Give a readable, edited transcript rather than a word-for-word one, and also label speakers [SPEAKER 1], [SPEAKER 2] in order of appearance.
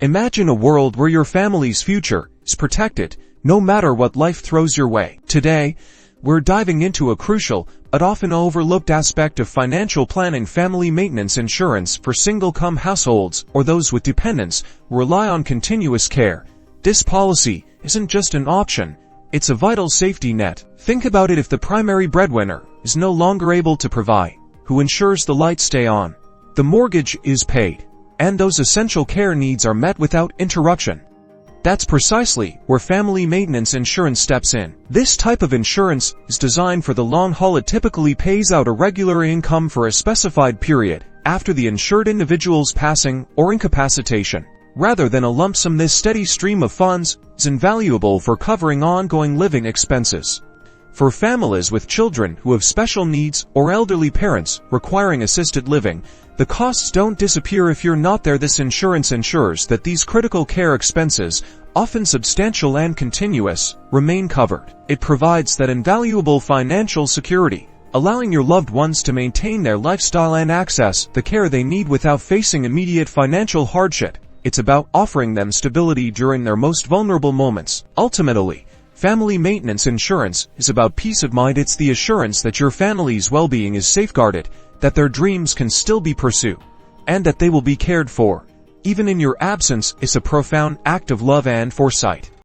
[SPEAKER 1] Imagine a world where your family's future is protected, no matter what life throws your way. Today, we're diving into a crucial, but often overlooked aspect of financial planning: family maintenance insurance for single-income households or those with dependents who rely on continuous care. This policy isn't just an option, it's a vital safety net. Think about it: if the primary breadwinner is no longer able to provide, who ensures the lights stay on, the mortgage is paid, and those essential care needs are met without interruption? That's precisely where family maintenance insurance steps in. This type of insurance is designed for the long haul. It typically pays out a regular income for a specified period after the insured individual's passing or incapacitation, rather than a lump sum. This steady stream of funds is invaluable for covering ongoing living expenses. For families with children who have special needs or elderly parents requiring assisted living, the costs don't disappear if you're not there. This insurance ensures that these critical care expenses, often substantial and continuous, remain covered. It provides that invaluable financial security, allowing your loved ones to maintain their lifestyle and access the care they need without facing immediate financial hardship. It's about offering them stability during their most vulnerable moments. Ultimately, family maintenance insurance is about peace of mind. It's the assurance that your family's well-being is safeguarded, that their dreams can still be pursued, and that they will be cared for, even in your absence. It's a profound act of love and foresight.